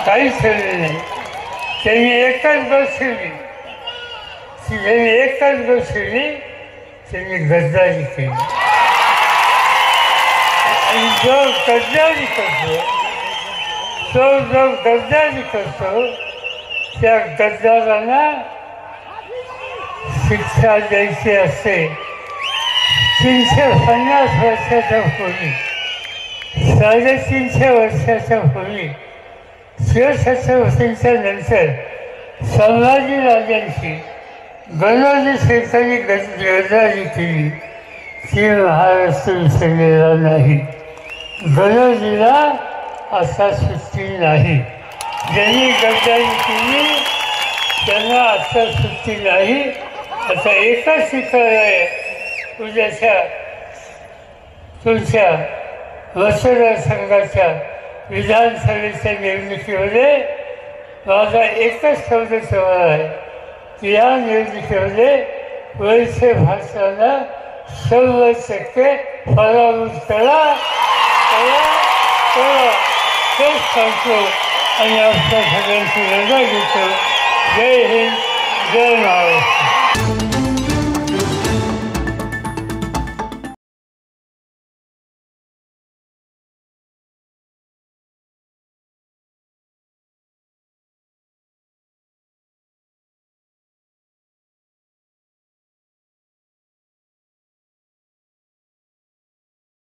काहीच ठेवले नाही. त्यांनी एकच गोष्ट ठेवली, त्यांनी गद्दारी केली. आणि जो गद्दारी करतो त्या गद्दारांना शिक्षा द्यायची असते. 350 वर्षाच्या पूर्वी, 350 वर्षाच्या पूर्वी, शिवछत्रपतींच्या नंतर संभाजी राजांची गणोजी शेतकरी गद्दारी केली, ती महाराष्ट्र विसरलेला नाही. गणोजीला असा सुट्टी नाही. ज्यांनी गद्दारी केली त्यांना आता सुट्टी नाही. आता एकच शिकायला आहे, उद्याच्या तुमच्या मतदारसंघाच्या विधानसभेच्या निवडणुकीमध्ये माझा एकच शब्द ठेवला आहे की या निवडणुकीमध्ये वैसे भाषणाला 100% पराभूत करा. तेच सांगतो आणि आपल्या सगळ्यांची रजा घेतो. जय हिंद, जय महाराष्ट्र.